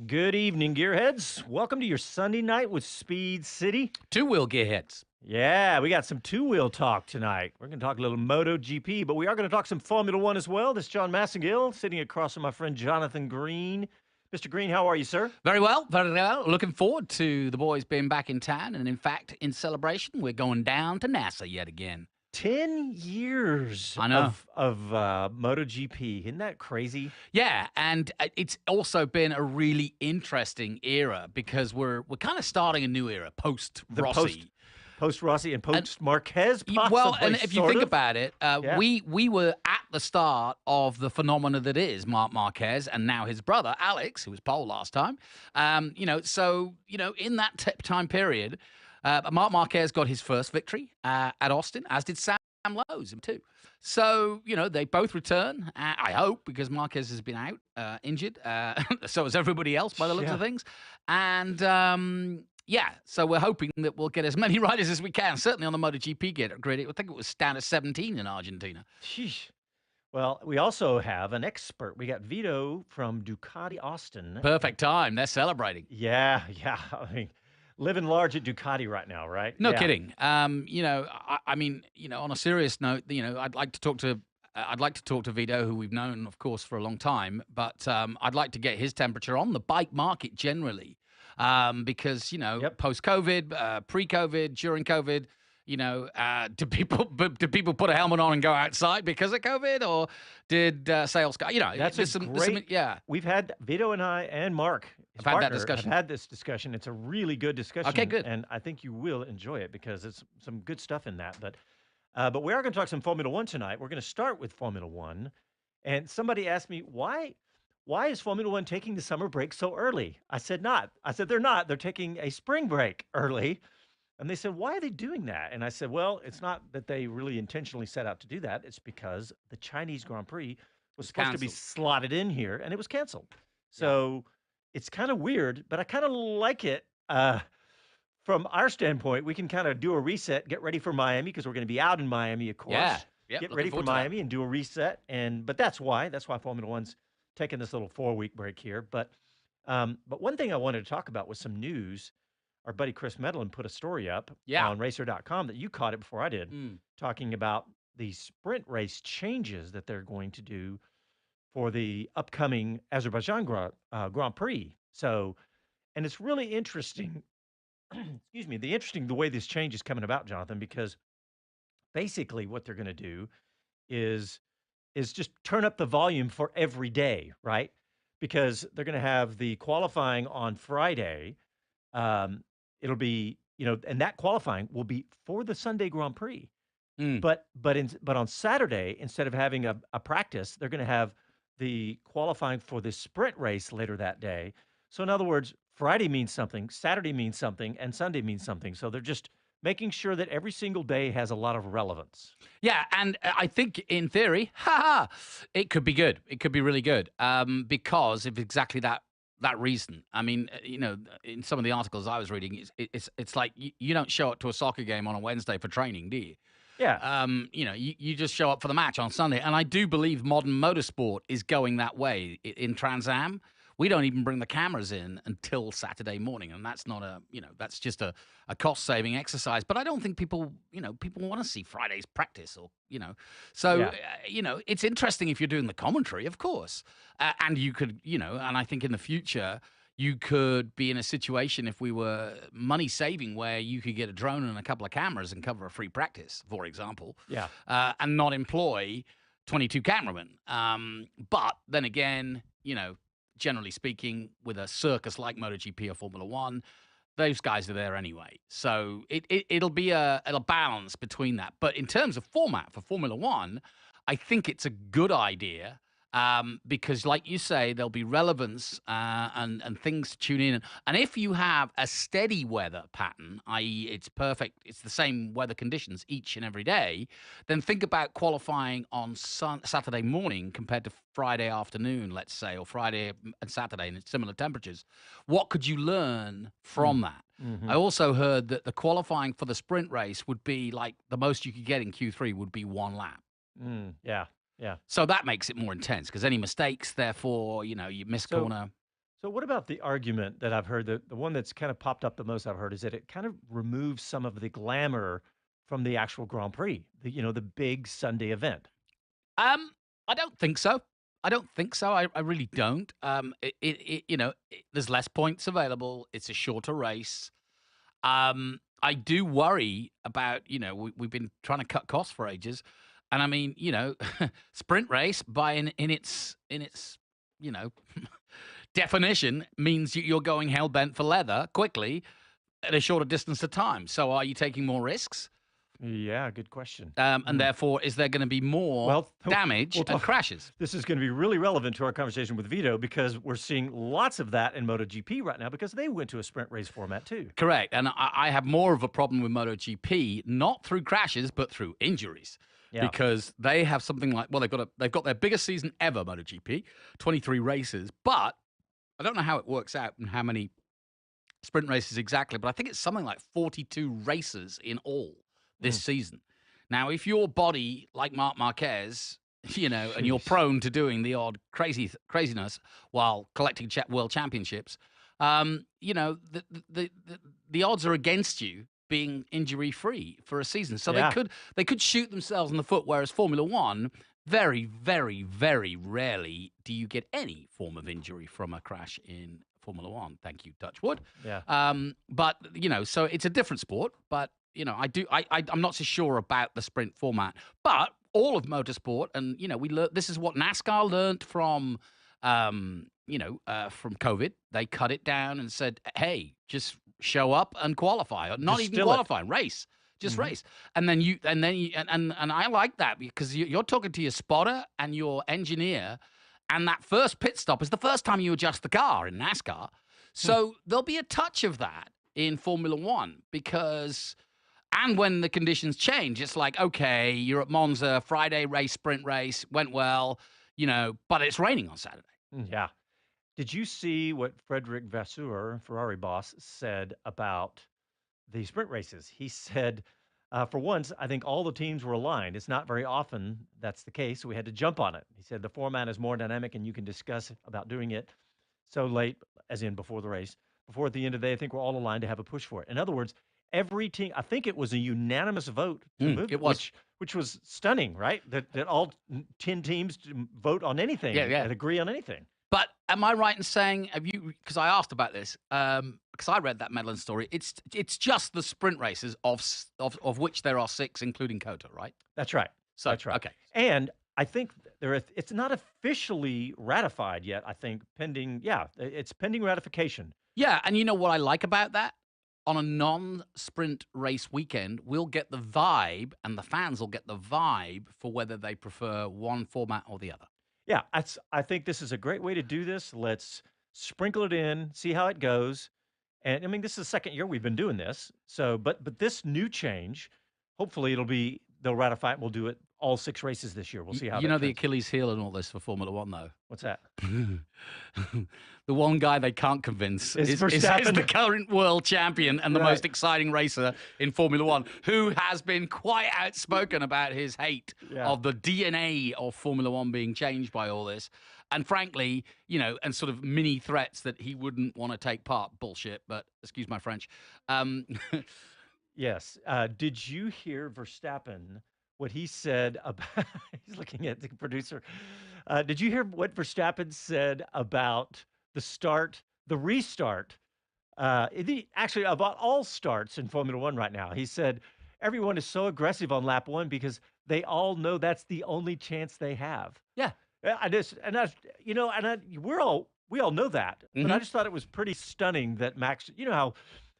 Good evening, gearheads. Welcome to your Sunday night with Speed City. Two-wheel gearheads. Yeah, we got some two-wheel talk tonight. We're going to talk a little MotoGP, but we are going to talk some Formula One as well. This is John Massengill sitting across from my friend Jonathan Green. Mr. Green, how are you, sir? Very well, very well. Looking forward to the boys being back in town. And in fact, in celebration, we're going down to NASA yet again. 10 years I know. of MotoGP. Isn't that crazy? Yeah, and it's also been a really interesting era because we're kind of starting a new era post The Rossi. Post Rossi and post Marquez, possibly. Well, and if you think about it, Yeah. we were at the start of the phenomena that is Marc Marquez and now his brother Alex, who was pole last time. In that time period, Marc Marquez got his first victory at Austin, as did Sam Lowe's too. So they both return. I hope, because Marquez has been out injured. So has everybody else by the looks of things, and. Yeah, so we're hoping that we'll get as many riders as we can, certainly on the MotoGP grid. I think it was down to 17 in Argentina. Sheesh. Well, we also have an expert. We got Vito from Ducati Austin. Perfect time. They're celebrating. Yeah. I mean, living large at Ducati right now, right? No Yeah. kidding. On a serious note, I'd like to talk to Vito, who we've known, of course, for a long time. But I'd like to get his temperature on the bike market generally. Because post-COVID, pre-COVID, during COVID, do people put a helmet on and go outside because of COVID, or did sales go? That's great. Yeah. We've had Vito and I and Mark, his I've had that partner, discussion. have had this discussion. It's a really good discussion. Okay, good. And I think you will enjoy it because it's some good stuff in that. But we are going to talk some Formula One tonight. We're going to start with Formula One, and somebody asked me why is Formula One taking the summer break so early? I said not. I said they're not. They're taking a spring break early. And they said, why are they doing that? And I said, well, it's not that they really intentionally set out to do that. It's because the Chinese Grand Prix was supposed to be slotted in here, and it was canceled. So it's kind of weird, but I kind of like it. From our standpoint, we can kind of do a reset, get ready for Miami, because we're going to be out in Miami, of course. Yeah. Get ready for Miami and do a reset. But that's why Formula One's taking this little 4-week break here. But one thing I wanted to talk about was some news. Our buddy Chris Medlin put a story up on racer.com that you caught it before I did, talking about the sprint race changes that they're going to do for the upcoming Azerbaijan Grand Prix. So, and it's really interesting, excuse me, the way this change is coming about, Jonathan, because basically what they're going to do is just turn up the volume for every day, right? Because they're going to have the qualifying on Friday. It'll be, and that qualifying will be for the Sunday Grand Prix. But on Saturday, instead of having a practice, they're going to have the qualifying for the sprint race later that day. So in other words, Friday means something, Saturday means something, and Sunday means something. So they're just making sure that every single day has a lot of relevance. Yeah, and I think in theory, it could be good. It could be really good because of exactly that reason. I mean, in some of the articles I was reading, it's like you don't show up to a soccer game on a Wednesday for training, do you? Yeah. You just show up for the match on Sunday. And I do believe modern motorsport is going that way. In Trans Am, we don't even bring the cameras in until Saturday morning. And that's not that's just a cost-saving exercise. But I don't think people want to see Friday's practice So, it's interesting if you're doing the commentary, of course. And you could, and I think in the future, you could be in a situation, if we were money saving, where you could get a drone and a couple of cameras and cover a free practice, for example. Yeah. And not employ 22 cameramen. But then again, generally speaking, with a circus like MotoGP or Formula One, those guys are there anyway. So it'll be a balance between that. But in terms of format for Formula One, I think it's a good idea. Because like you say, there'll be relevance and things to tune in. And if you have a steady weather pattern, i.e. it's perfect, it's the same weather conditions each and every day, then think about qualifying on Saturday morning compared to Friday afternoon, let's say, or Friday and Saturday in similar temperatures. What could you learn from that? I also heard that the qualifying for the sprint race would be like the most you could get in Q3 would be one lap. Yeah. So that makes it more intense because any mistakes, therefore, you miss a corner. So what about the argument that I've heard, the one that's kind of popped up the most I've heard is that it kind of removes some of the glamour from the actual Grand Prix, the big Sunday event. Um, I don't think so. I don't think so. I really don't. There's less points available. It's a shorter race. I do worry about, we've been trying to cut costs for ages. And I mean, sprint race in its, you know, definition means you're going hell bent for leather quickly at a shorter distance of time. So are you taking more risks? Yeah, good question. And therefore, is there going to be more damage and crashes? This is going to be really relevant to our conversation with Vito because we're seeing lots of that in MotoGP right now because they went to a sprint race format too. Correct. And I have more of a problem with MotoGP, not through crashes, but through injuries. Yeah. Because they have something like, well, they've got their biggest season ever, MotoGP, 23 races. But I don't know how it works out and how many sprint races exactly, but I think it's something like 42 races in all this season. Now, if your body, like Marc Marquez, and you're prone to doing the odd craziness while collecting world championships, the odds are against you being injury-free for a season. So they could shoot themselves in the foot, whereas Formula One, very, very, very rarely do you get any form of injury from a crash in Formula One. Thank you, touchwood. Yeah. But, so it's a different sport, but I'm not so sure about the sprint format, but all of motorsport, and we learned this is what NASCAR learned from COVID. They cut it down and said, "Hey, just show up and qualify, or not just even qualify, race, just race." And I like that because you're talking to your spotter and your engineer, and that first pit stop is the first time you adjust the car in NASCAR. So there'll be a touch of that in Formula One because. And when the conditions change, it's like, okay, you're at Monza, Friday race, sprint race, went well, but it's raining on Saturday. Yeah. Did you see what Frederick Vasseur, Ferrari boss, said about the sprint races? He said, for once, I think all the teams were aligned. It's not very often that's the case, so we had to jump on it. He said the format is more dynamic and you can discuss about doing it so late, as in before the race. Before at the end of the day, I think we're all aligned to have a push for it. In other words, every team, I think it was a unanimous vote to move it, which was stunning, right? That all 10 teams vote on anything and agree on anything. But am I right in saying, because I asked about this, because I read that Medland story, it's just the sprint races of which there are 6, including COTA, right? That's right. So, that's right. Okay. And I think it's not officially ratified yet, I think, it's pending ratification. Yeah, and you know what I like about that? On a non-sprint race weekend, we'll get the vibe, and the fans will get the vibe for whether they prefer one format or the other. Yeah, I think this is a great way to do this. Let's sprinkle it in, see how it goes. And I mean, this is the second year we've been doing this. So, but this new change, hopefully they'll ratify it and we'll do it all 6 races this year. We'll see how the Achilles heel in all this for Formula One, though. What's that? The one guy they can't convince is the current world champion and the most exciting racer in Formula One, who has been quite outspoken about his hate of the DNA of Formula One being changed by all this. And frankly, and sort of mini threats that he wouldn't want to take part. Bullshit, but excuse my French. Yes. Did you hear Verstappen, what he said about, he's looking at the producer. Did you hear what Verstappen said about the restart? Actually, about all starts in Formula One right now. He said, everyone is so aggressive on lap 1 because they all know that's the only chance they have. Yeah. We all know that, but I just thought it was pretty stunning that Max, how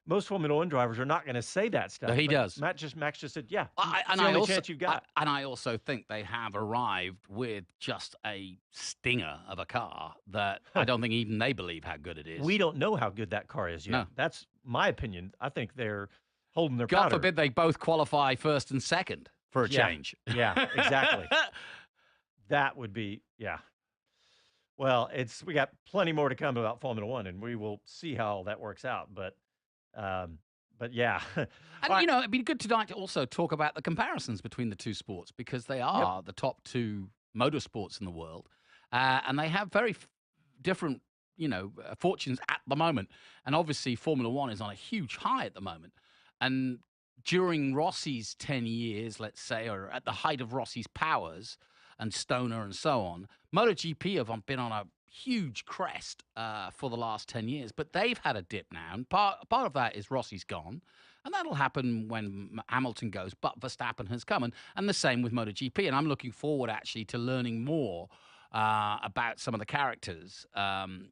most Formula One drivers are not going to say that stuff. No, he does. Max just said, yeah, it's the only chance you've got. And I also think they have arrived with just a stinger of a car that I don't think even they believe how good it is. We don't know how good that car is yet. No. That's my opinion. I think they're holding their God powder. forbid they both qualify first and second for a change. Yeah, exactly. That would be, Well, we got plenty more to come about Formula One, and we will see how that works out. But yeah. And, it'd be good tonight to also talk about the comparisons between the two sports because they are the top 2 motorsports in the world. And they have very different, fortunes at the moment. And obviously, Formula One is on a huge high at the moment. And during Rossi's 10 years, let's say, or at the height of Rossi's powers and Stoner and so on, MotoGP have been on a huge crest for the last 10 years, but they've had a dip now. And part of that is Rossi's gone. And that'll happen when Hamilton goes, but Verstappen has come. And the same with MotoGP. And I'm looking forward, actually, to learning more about some of the characters, in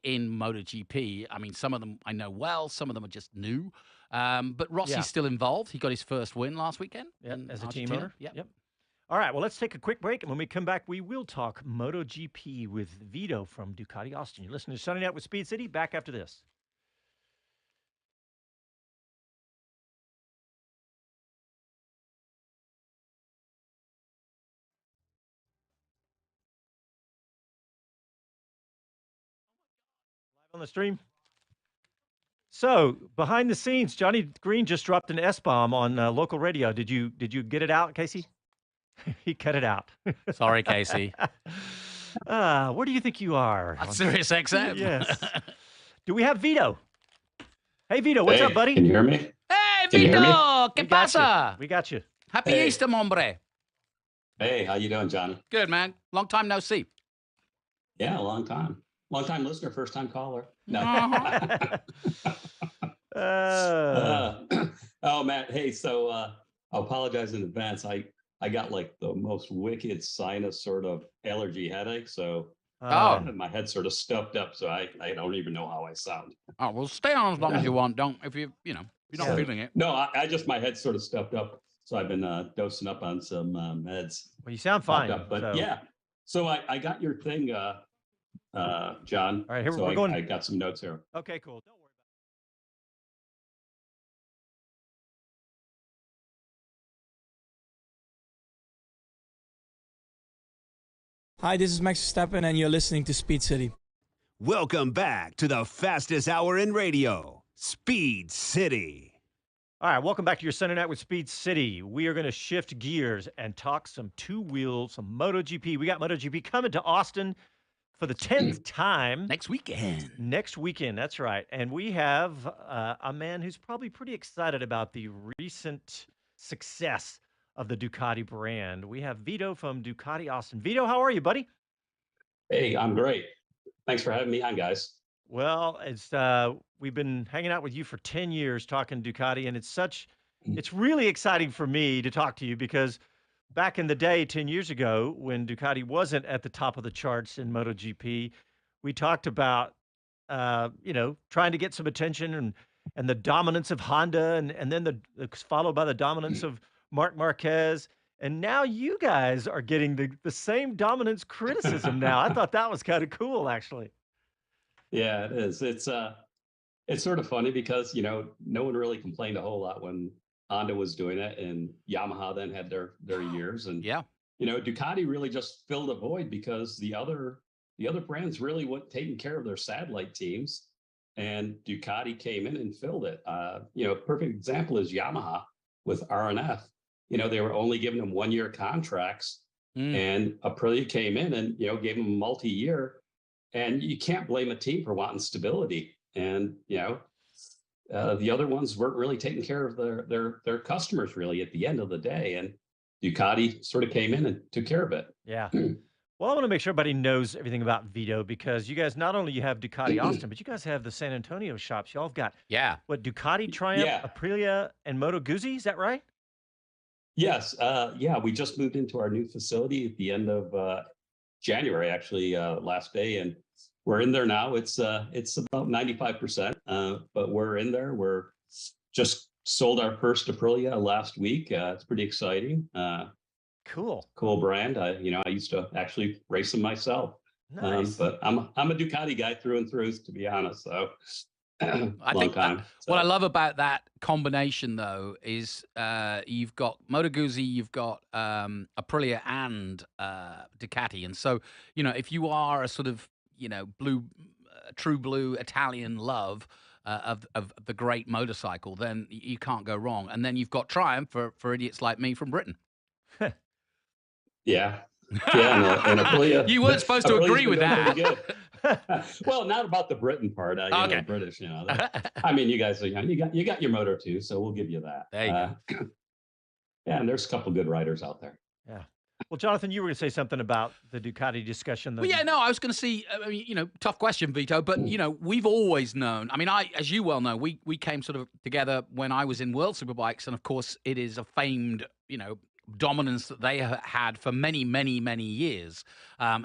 MotoGP. I mean, some of them I know well. Some of them are just new. But Rossi's still involved. He got his first win last weekend. As a team owner. Yep. All right, well, let's take a quick break. And when we come back, we will talk MotoGP with Vito from Ducati Austin. You're listening to Sunday Night with Speed City. Back after this. On the stream. So behind the scenes, Johnny Green just dropped an S-bomb on local radio. Did you get it out, Casey? He cut it out. Sorry, Casey. Where do you think you are? On Sirius XM. Yes. Do we have Vito? Hey, Vito, what's up, buddy? Can you hear me? Hey, Vito! ¿Qué pasa? We got you. Happy Easter, hombre. Hey, how you doing, Johnny? Good, man. Long time no see. Yeah, a long time. Long time listener, first time caller. No. Oh, Matt. Hey, so I apologize in advance. I got like the most wicked sinus sort of allergy headache. So my head's sort of stuffed up. So I don't even know how I sound. Oh, well, stay on as long as you want. If you're not feeling it. No, I just, my head's sort of stuffed up. So I've been dosing up on some meds. Well, you sound fine. But yeah. So I got your thing, John. All right, here so we're going. I got some notes here. Okay, cool. Don't worry about it. Hi, this is Max Verstappen, and you're listening to Speed City. Welcome back to the fastest hour in radio, Speed City. All right, welcome back to your Sunday Night with Speed City. We are going to shift gears and talk some two-wheels, some MotoGP. We got MotoGP coming to Austin for the 10th time. Next weekend. Next weekend, that's right. And we have a man who's probably pretty excited about the recent success of the Ducati brand. We have Vito from Ducati Austin. Vito, how are you, buddy? Hey, I'm great. Thanks for having me on, guys. Well, it's we've been hanging out with you for 10 years talking Ducati, and it's really exciting for me to talk to you because back in the day, 10 years ago, when Ducati wasn't at the top of the charts in MotoGP, we talked about trying to get some attention and the dominance of Honda, and then followed by the dominance of Marc Marquez. And now you guys are getting the same dominance criticism now. I thought that was kind of cool, actually. Yeah, it is. It's sort of funny because, no one really complained a whole lot when Honda was doing it, and Yamaha then had their years. And, Ducati really just filled a void because the other brands really weren't taking care of their satellite teams, and Ducati came in and filled it. A perfect example is Yamaha with RNF. They were only giving them 1-year contracts, and Aprilia came in and, gave them multi-year. And you can't blame a team for wanting stability. And, the other ones weren't really taking care of their customers really at the end of the day. And Ducati sort of came in and took care of it. Yeah. Well, I want to make sure everybody knows everything about Vito because you guys, not only you have Ducati Austin, but you guys have the San Antonio shops. Y'all have got, what, Ducati, Triumph, Aprilia, and Moto Guzzi, is that right? Yes. We just moved into our new facility at the end of January, actually, last day, and we're in there now. It's about 95%, but we're in there. We're just sold our first Aprilia last week. It's pretty exciting. Cool brand. I used to actually race them myself. Nice. But I'm a Ducati guy through and through, to be honest. So I think what I love about that combination, though, is you've got Moto Guzzi, you've got Aprilia and Ducati. And so, if you are a sort of, true blue Italian love of the great motorcycle, then you can't go wrong. And then you've got Triumph for idiots like me from Britain. Yeah. And Aprilia. You weren't supposed to agree with that. Well, not about the Britain part. Okay. British. I mean, you guys, you got your Moto2, so we'll give you that. There you go. Yeah, and there's a couple good riders out there. Yeah. Well, Jonathan, you were going to say something about the Ducati discussion. Well, yeah, no, I was going to see, tough question, Vito, but, we've always known. I mean, as you well know, we came sort of together when I was in World Superbikes, and of course, it is a famed, dominance that they had for many, many, many years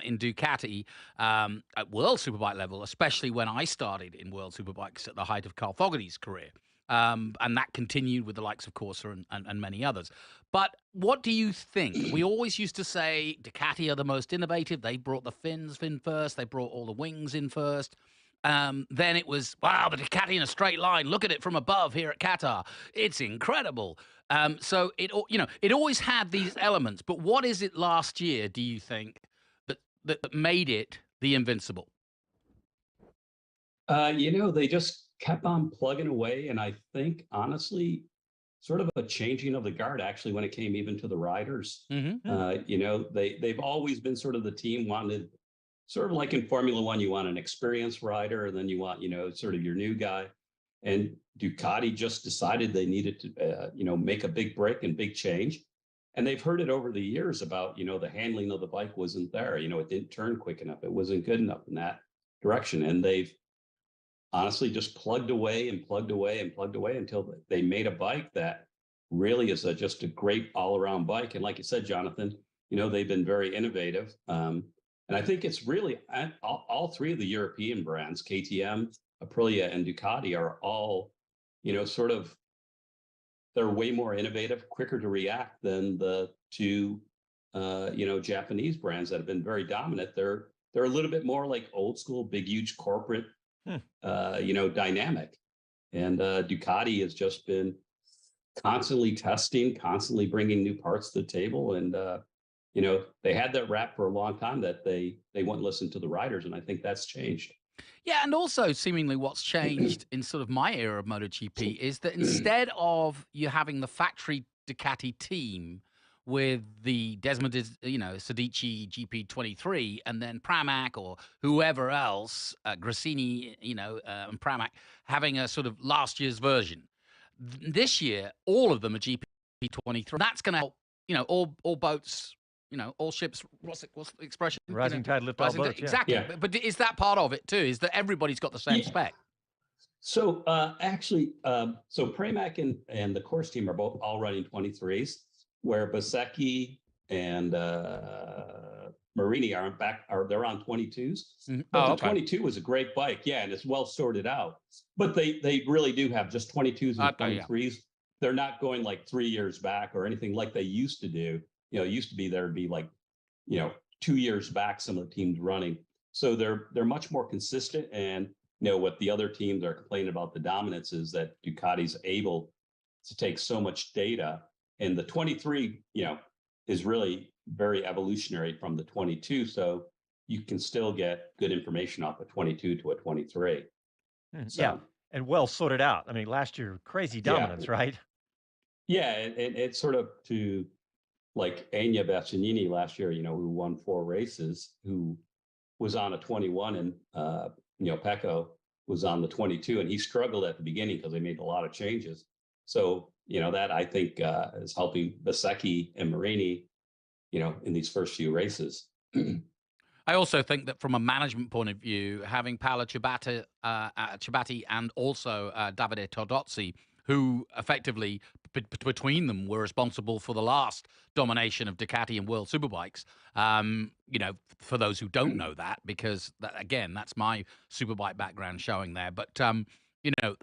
in Ducati at World Superbike level, especially when I started in World Superbikes at the height of Carl Fogarty's career. And that continued with the likes of Corsa and many others. But what do you think? We always used to say Ducati are the most innovative. They brought the fins in first. They brought all the wings in first. Then it was, wow, the Ducati in a straight line. Look at it from above here at Qatar. It's incredible. So it always had these elements. But what is it last year, do you think, that made it the Invincible? They just kept on plugging away. And I think, honestly, sort of a changing of the guard, actually, when it came even to the riders. Mm-hmm. They've always been sort of the team wanted, sort of like in Formula One, you want an experienced rider, and then you want, sort of your new guy. And Ducati just decided they needed to, make a big break and big change. And they've heard it over the years about, the handling of the bike wasn't there. It didn't turn quick enough. It wasn't good enough in that direction. And they've honestly just plugged away and plugged away and plugged away until they made a bike that really is just a great all-around bike. And like you said, Jonathan, they've been very innovative. And I think it's really all three of the European brands, KTM, Aprilia, and Ducati, are all, sort of, they're way more innovative, quicker to react than the two, Japanese brands that have been very dominant. They're a little bit more like old school, big, huge corporate, dynamic. And Ducati has just been constantly testing, constantly bringing new parts to the table. And, they had that rap for a long time that they wouldn't listen to the riders. And I think that's changed. Yeah, and also seemingly what's changed in sort of my era of MotoGP is that instead of you having the factory Ducati team with the Desmond, Sedici GP23, and then Pramac or whoever else, Grassini, and Pramac, having a sort of last year's version. This year, all of them are GP23. That's going to help, all boats, all ships, what's the expression? Rising tide lift all boats. Exactly. Yeah. But is that part of it too? Is that everybody's got the same spec? So actually, so Pramac and the course team are both all running 23s, where Bezzecchi and Marini they're on 22s. Mm-hmm. But the 22 was a great bike, yeah, and it's well sorted out. But they really do have just 22s and 23s. Yeah. They're not going like 3 years back or anything like they used to do. It used to be there'd be like, 2 years back, some of the teams running. So they're much more consistent. And what the other teams are complaining about the dominance is that Ducati's able to take so much data, and the 23, is really very evolutionary from the 22. So you can still get good information off a 22 to a 23. So, yeah, and well sorted out. I mean, last year, crazy dominance, right? Yeah, and it's sort of to like Enya Bastianini last year, who won 4 races, who was on a 21, and Pecco was on the 22, and he struggled at the beginning because they made a lot of changes. So, that I think is helping Bezzecchi and Marini, in these first few races. I also think that from a management point of view, having Paolo Ciabatti and also Davide Tordozzi, who effectively, between them, were responsible for the last domination of Ducati in World Superbikes. For those who don't know that, because, that's my Superbike background showing there. But,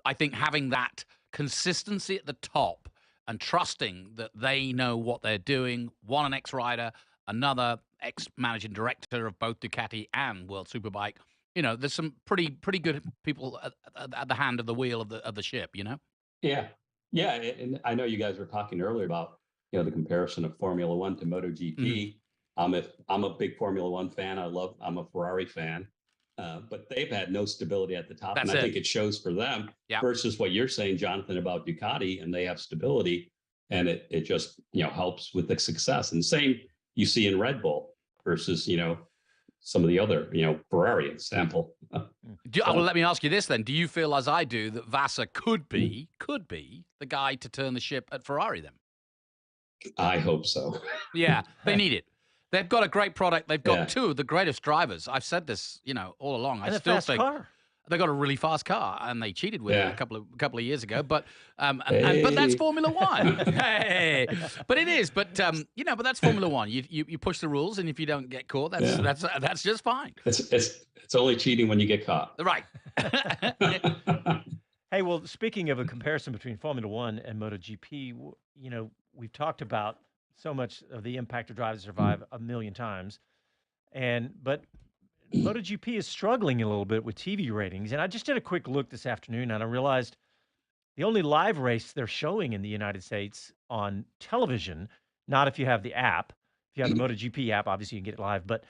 I think having that consistency at the top and trusting that they know what they're doing, one an ex-rider, another ex-managing director of both Ducati and World Superbike, there's some pretty good people at the hand of the wheel of the ship, Yeah. Yeah. And I know you guys were talking earlier about, the comparison of Formula One to MotoGP. Mm-hmm. I'm a big Formula One fan. I'm a Ferrari fan, but they've had no stability at the top. I think it shows for them versus what you're saying, Jonathan, about Ducati, and they have stability, and it just, helps with the success. And same you see in Red Bull versus, some of the other, Ferrari example. Well, let me ask you this then. Do you feel, as I do, that Vassar could be the guy to turn the ship at Ferrari then? I hope so. Yeah, they need it. They've got a great product. They've got two of the greatest drivers. I've said this, all along. And I still think car. they got a really fast car, and they cheated with it a couple of years ago. But but that's Formula One. Hey, but it is. But but that's Formula One. You push the rules, and if you don't get caught, that's just fine. It's only cheating when you get caught. Right. Hey, well, speaking of a comparison between Formula One and MotoGP, we've talked about so much of the impact of Drive to Survive a million times, but MotoGP is struggling a little bit with TV ratings. And I just did a quick look this afternoon, and I realized the only live race they're showing in the United States on television, not if you have the app. If you have the MotoGP app, obviously you can get it live, but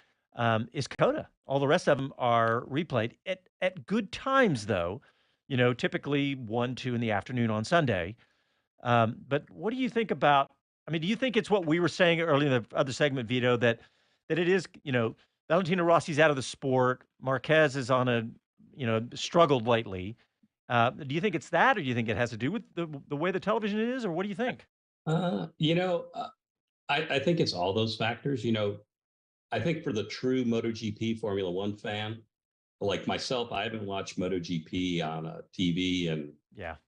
is COTA. All the rest of them are replayed at good times, though. Typically 1, 2 in the afternoon on Sunday. But what do you think about? I mean, do you think it's what we were saying earlier in the other segment, Vito, that it is, Valentino Rossi's out of the sport. Marquez is on struggled lately. Do you think it's that, or do you think it has to do with the way the television is, or what do you think? I think it's all those factors. I think for the true MotoGP Formula One fan, like myself, I haven't watched MotoGP on a TV and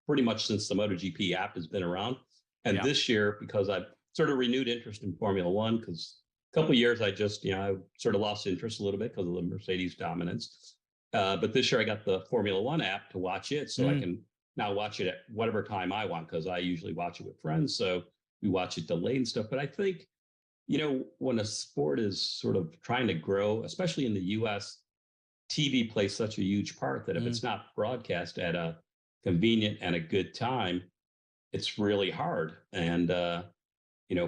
pretty much since the MotoGP app has been around. And this year, because I've sort of renewed interest in Formula One, because a couple of years I just, I sort of lost interest a little bit because of the Mercedes dominance. But this year I got the Formula One app to watch it. So I can now watch it at whatever time I want, because I usually watch it with friends. So we watch it delayed and stuff. But I think, when a sport is sort of trying to grow, especially in the US, TV plays such a huge part that if it's not broadcast at a convenient and a good time, it's really hard. And,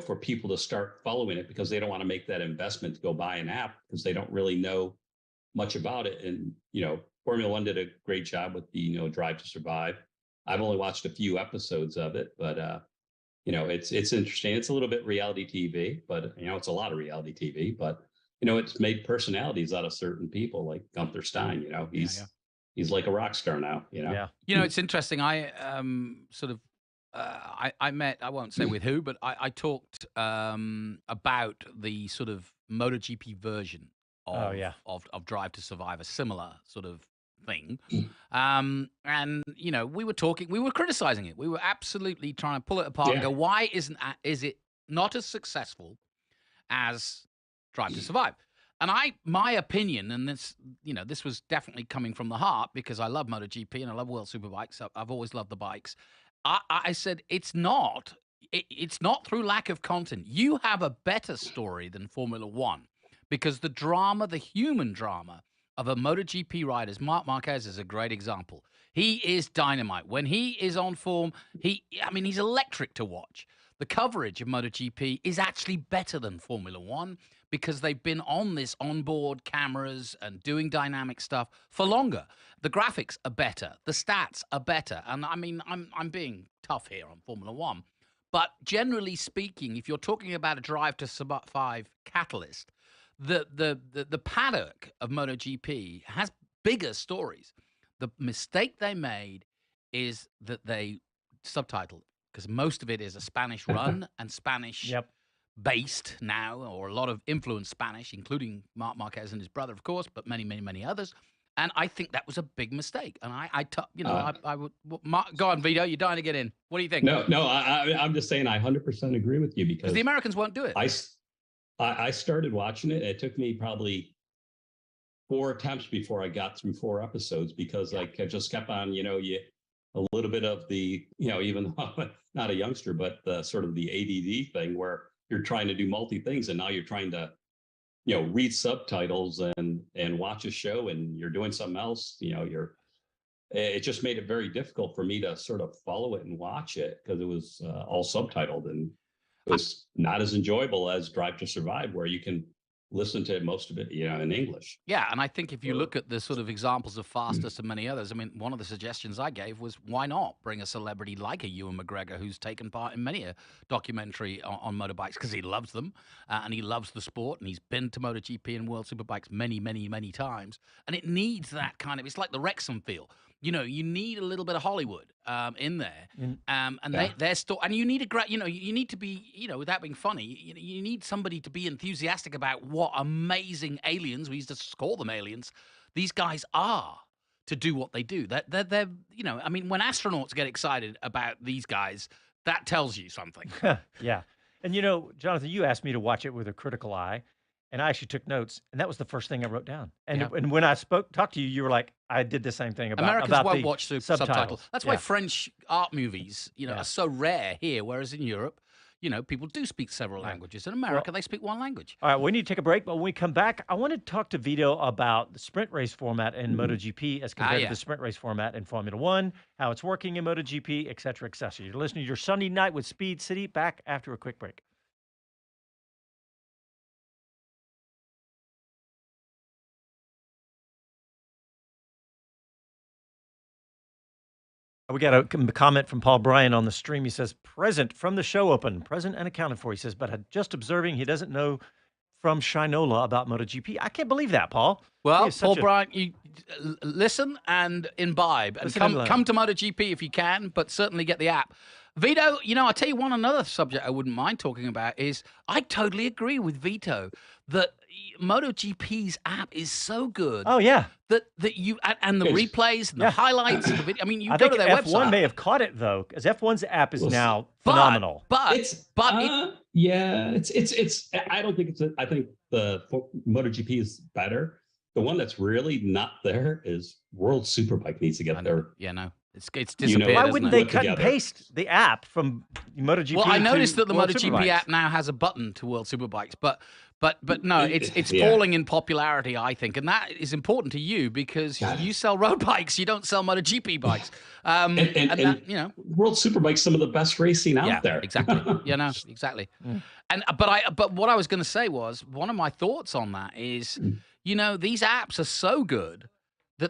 for people to start following it, because they don't want to make that investment to go buy an app because they don't really know much about it. And, Formula One did a great job with the, Drive to Survive. I've only watched a few episodes of it, but, it's interesting. It's a little bit reality TV, but, it's a lot of reality TV, but, it's made personalities out of certain people, like Gunther Stein. He's like a rock star now. Yeah. It's interesting. I I met, I won't say with who, but I talked about the sort of MotoGP version of Drive to Survive, a similar sort of thing. And we were criticizing it. We were absolutely trying to pull it apart and go, why is it not as successful as Drive to Survive? And my opinion, and this was definitely coming from the heart, because I love MotoGP and I love World Superbikes. I've always loved the bikes. I said, it's not through lack of content. You have a better story than Formula One, because the drama, the human drama of a MotoGP rider, Marc Marquez is a great example. He is dynamite. When he is on form, he's electric to watch. The coverage of MotoGP is actually better than Formula One, because they've been on this onboard cameras and doing dynamic stuff for longer. The graphics are better. The stats are better. And I'm being tough here on Formula One. But generally speaking, if you're talking about a Drive to Survive catalyst, the paddock of MotoGP has bigger stories. The mistake they made is that they subtitled, because most of it is a Spanish run and Spanish based now, or a lot of influenced Spanish, including Marc Marquez and his brother, of course, but many, many, many others. And I think that was a big mistake. And I would go on, Vito. You're dying to get in. What do you think? No, I'm just saying I 100% agree with you, because the Americans won't do it. I started watching it. It took me probably 4 attempts before I got through 4 episodes, because I just kept on, a little bit of the, even though I'm not a youngster, but the sort of the ADD thing where you're trying to do multi things, and now you're trying to, read subtitles and watch a show, and you're doing something else. It just made it very difficult for me to sort of follow it and watch it, because it was all subtitled, and it was not as enjoyable as Drive to Survive, where you can listen to most of it, in English. Yeah, and I think if you look at the sort of examples of fastest and many others, I mean, one of the suggestions I gave was why not bring a celebrity like a Ewan McGregor who's taken part in many a documentary on motorbikes because he loves them and he loves the sport and he's been to MotoGP and World Superbikes many, many, many times. And it needs that kind of, it's like the Wrexham feel. You need a little bit of Hollywood in there, and they're still, and you need a great, you need to be, without being funny, you need somebody to be enthusiastic about what amazing aliens, we used to call them aliens, these guys are to do what they do. They're I mean, when astronauts get excited about these guys, that tells you something. Yeah. And Jonathan, you asked me to watch it with a critical eye. And I actually took notes, and that was the first thing I wrote down. And when I talked to you, you were like, I did the same thing Americans about won't the watch subtitles. That's why French art movies, are so rare here, whereas in Europe, people do speak several languages. In America, they speak one language. All right, we need to take a break, but when we come back, I want to talk to Vito about the sprint race format in MotoGP as compared to the sprint race format in Formula One, how it's working in MotoGP, et cetera, et cetera. You're listening to your Sunday night with Speed City. Back after a quick break. We got a comment from Paul Bryan on the stream. He says, present from the show open, present and accounted for. He says, but just observing, he doesn't know from Shinola about MotoGP. I can't believe that, Paul. Well, Paul Bryan, you listen and imbibe. And come to MotoGP if you can, but certainly get the app. Vito, I'll tell you another subject I wouldn't mind talking about is I totally agree with Vito that MotoGP's app is so good. Oh, yeah. That you, and the replays and the highlights of the video. I mean, you go to their F1 website. F1 may have caught it, though, because F1's app is now phenomenal. I don't think I think the MotoGP is better. The one that's really not there is World Superbike needs to get there. Yeah, no. It's disappeared. Why wouldn't they cut and paste the app from MotoGP? Well, I noticed that the MotoGP MotoGP app now has a button to World Superbikes, but no, it's falling in popularity, I think, and that is important to you because you sell road bikes, you don't sell MotoGP bikes. And World Superbike's some of the best racing out there. Exactly. Exactly. But what I was going to say was one of my thoughts on that is, these apps are so good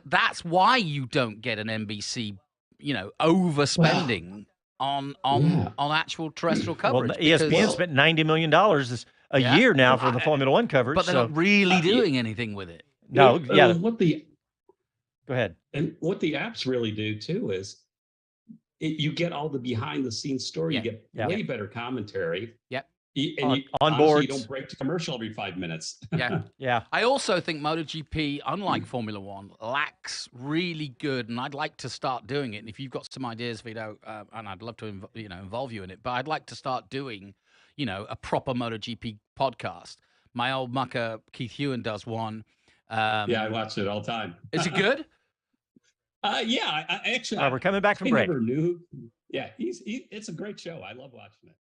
that's why you don't get an NBC, overspending on actual terrestrial coverage. Well, ESPN spent $90 million a year now for the Formula One coverage. But they're not really doing anything with it. No, Go ahead. And what the apps really do too is you get all the behind the scenes story. You get way better commentary. Yep. On board. You don't break to commercial every 5 minutes. Yeah. I also think MotoGP, unlike Formula One, lacks really good, and I'd like to start doing it. And if you've got some ideas, Vito, and I'd love to involve you in it, but I'd like to start doing, a proper MotoGP podcast. My old mucker Keith Hewen does one. I watch it all the time. Is it good? Yeah, I actually. We're coming back from break. Never knew. Yeah, it's a great show. I love watching it.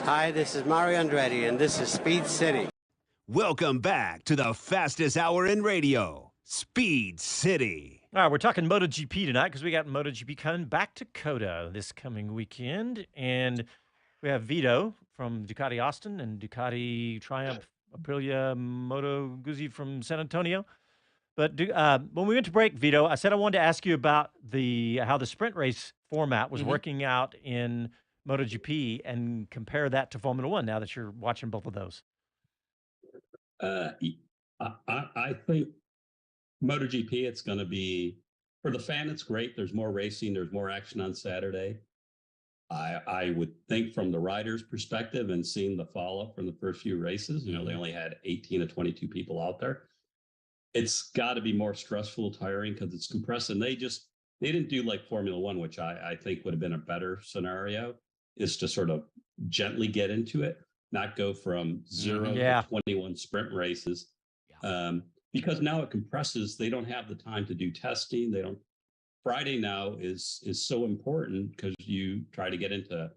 Hi, this is Mario Andretti, and this is Speed City. Welcome back to the fastest hour in radio, Speed City. All right, we're talking MotoGP tonight because we got MotoGP coming back to COTA this coming weekend. And we have Vito from Ducati Austin and Ducati Triumph Aprilia Moto Guzzi from San Antonio. But when we went to break, Vito, I said I wanted to ask you about how the sprint race format was working out in MotoGP and compare that to Formula One now that you're watching both of those. I think MotoGP, it's going to be, for the fan, it's great. There's more racing. There's more action on Saturday. I would think from the rider's perspective and seeing the follow-up from the first few races, they only had 18 to 22 people out there. It's got to be more stressful, tiring because it's compressed. And they didn't do like Formula One, which I think would have been a better scenario, is to sort of gently get into it, not go from 0 to 21 sprint races. Because now it compresses. They don't have the time to do testing. Friday now is so important because you try to get into,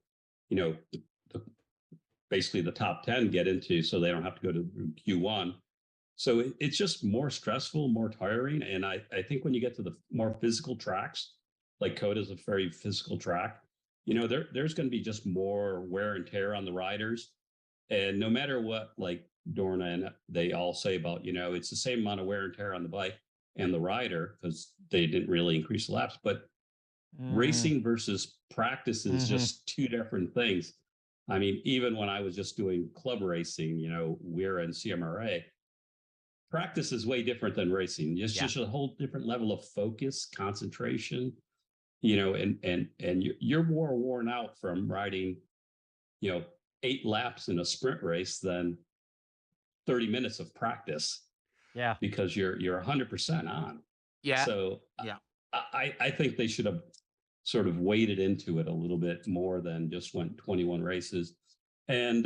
basically the top 10 get into, so they don't have to go to Q1. So it's just more stressful, more tiring. And I think when you get to the more physical tracks, like COTA is a very physical track. There's going to be just more wear and tear on the riders. And no matter what, like Dorna and they all say about, it's the same amount of wear and tear on the bike and the rider because they didn't really increase the laps. But racing versus practice is just two different things. I mean, even when I was just doing club racing, WERA and CMRA, practice is way different than racing. It's just a whole different level of focus, concentration, and you're more worn out from riding, 8 laps in a sprint race than 30 minutes of practice. Yeah. Because you're 100% on. Yeah. So I think they should have sort of waded into it a little bit more than just went 21 races. And,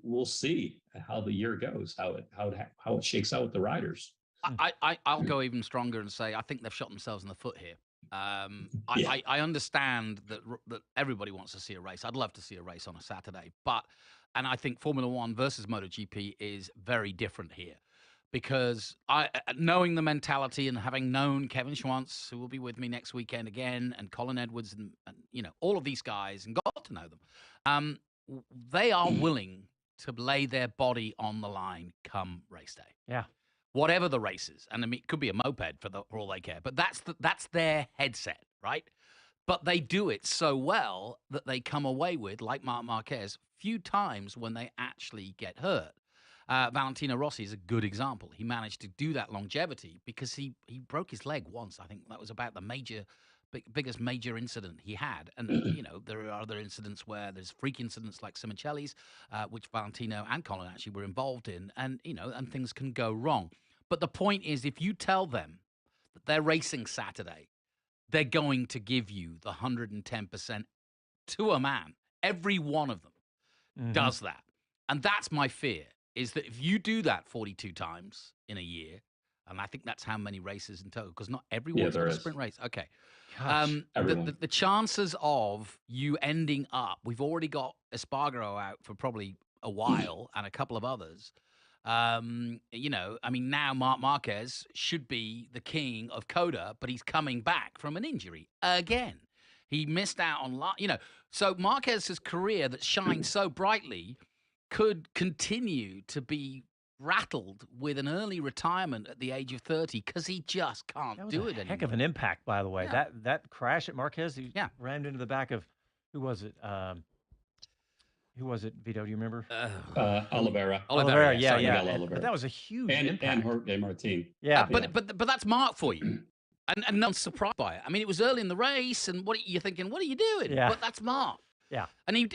we'll see how the year goes, how it shakes out with the riders. I'll go even stronger and say I think they've shot themselves in the foot here. I understand that everybody wants to see a race. I'd love to see a race on a Saturday, and I think Formula One versus MotoGP is very different here because knowing the mentality and having known Kevin Schwantz, who will be with me next weekend again, and Colin Edwards and all of these guys, and got to know them, they are willing to lay their body on the line come race day. Yeah. Whatever the race is. And I mean, it could be a moped for all they care, but that's their headset, right? But they do it so well that they come away with, like Marc Marquez, few times when they actually get hurt. Valentino Rossi is a good example. He managed to do that longevity because he broke his leg once. I think that was about the biggest major incident he had. And, there are other incidents where there's freak incidents like Simoncelli's, which Valentino and Colin actually were involved in. And, and things can go wrong. But the point is, if you tell them that they're racing Saturday, they're going to give you the 110% to a man. Every one of them does that. And that's my fear, is that if you do that 42 times in a year, and I think that's how many races in total, because not everyone's got a sprint race. Okay. The chances of you ending up, we've already got Espargaro out for probably a while and a couple of others. Now Marc Marquez should be the king of COTA, but he's coming back from an injury again. He missed out on, so Marquez's career that shines so brightly could continue to be rattled with an early retirement at the age of 30 because he just can't do it anymore. Heck of an impact, by the way. That crash at Marquez, he ran into the back of, who was it? Who was it, Vito? Do you remember? Oliveira. Yeah. But that was a huge impact. And Jorge Martin. Yeah. But that's Mark for you. And no one's surprised by it. I mean, it was early in the race, and you're thinking, what are you doing? Yeah. But that's Mark. Yeah. And he's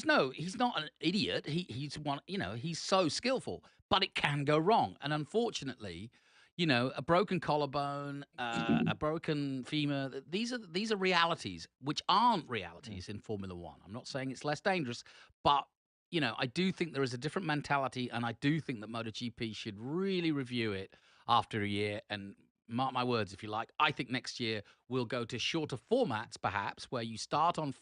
not an idiot. He's one, he's so skillful, but it can go wrong. And unfortunately, a broken collarbone, a broken femur, these are realities which aren't realities in Formula One. I'm not saying it's less dangerous, but I do think there is a different mentality, and I do think that MotoGP should really review it after a year. And mark my words, if you like, I think next year we'll go to shorter formats, perhaps, where you start on,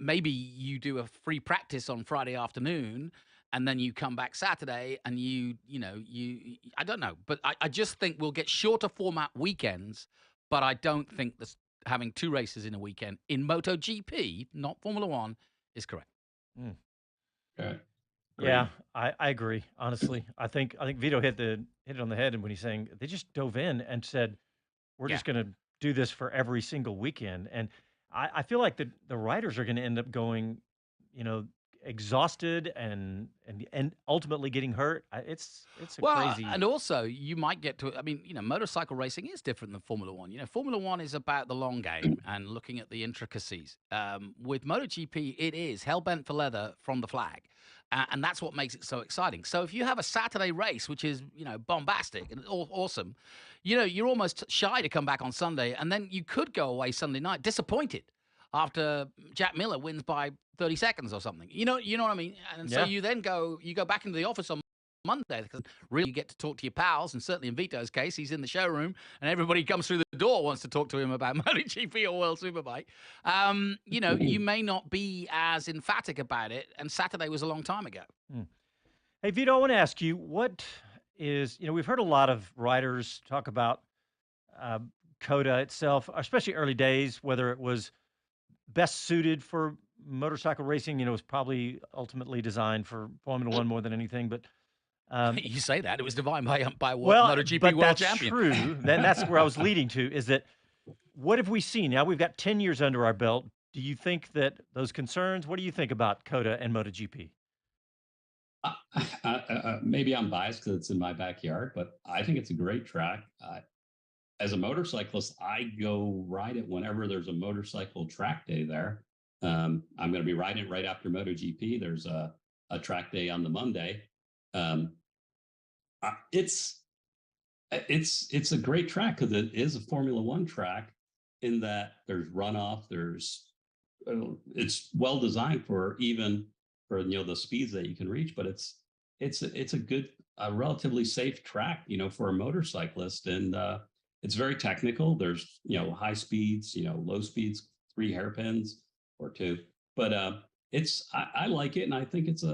maybe you do a free practice on Friday afternoon, and then you come back Saturday, and I don't know, but I just think we'll get shorter format weekends. But I don't think having 2 races in a weekend in MotoGP, not Formula One, is correct. Okay. Yeah, I agree. Honestly, I think Vito hit it on the head, and when he's saying they just dove in and said, "We're just going to do this for every single weekend," and I feel like the riders are going to end up going, exhausted and ultimately getting hurt. It's crazy. And also you might get to. I mean, motorcycle racing is different than Formula One. Formula One is about the long game and looking at the intricacies. With MotoGP, it is hell bent for leather from the flag. And that's what makes it so exciting. So if you have a Saturday race, which is, bombastic and awesome, you're almost shy to come back on Sunday. And then you could go away Sunday night disappointed after Jack Miller wins by 30 seconds or something. You know what I mean? And so you then go back into the office on Monday because really you get to talk to your pals, and certainly in Vito's case, he's in the showroom and everybody comes through the door wants to talk to him about MotoGP or World Superbike. You may not be as emphatic about it, and Saturday was a long time ago. Hey, Vito, I want to ask you, what is, we've heard a lot of riders talk about COTA itself, especially early days, whether it was best suited for motorcycle racing. It was probably ultimately designed for Formula One more than anything. But you say that it was designed by well, MotoGP but world that's champion. true. Then that's where I was leading to. Is that what have we seen? Now we've got 10 years under our belt. Do you think that those concerns? What do you think about COTA and MotoGP? Maybe I'm biased because it's in my backyard, but I think it's a great track. As a motorcyclist, I go ride it whenever there's a motorcycle track day there. I'm going to be riding it right after MotoGP. There's a track day on the Monday. It's a great track because it is a Formula One track in that there's runoff. It's well designed for the speeds that you can reach, but it's a good, relatively safe track, for a motorcyclist, and it's very technical. There's high speeds, low speeds, 3 hairpins or 2, but I like it, and I think it's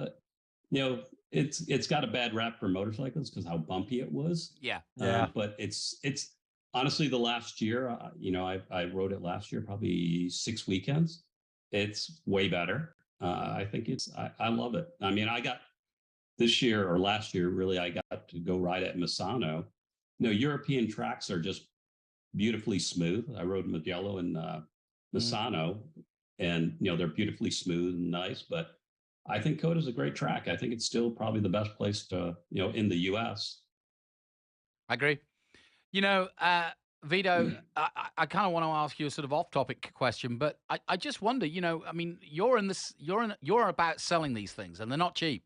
it's got a bad rap for motorcycles because how bumpy it was. Yeah. But it's honestly the last year, I rode it last year, probably 6 weekends. It's way better. I think I love it. I mean, I got this year or last year, really, I got to go ride at Misano. European tracks are just beautifully smooth. I rode Mugello and Misano, and they're beautifully smooth and nice. But I think COTA is a great track. I think it's still probably the best place to in the U.S. I agree. Vito, I kind of want to ask you a sort of off-topic question, but I just wonder, I mean, you're about selling these things, and they're not cheap.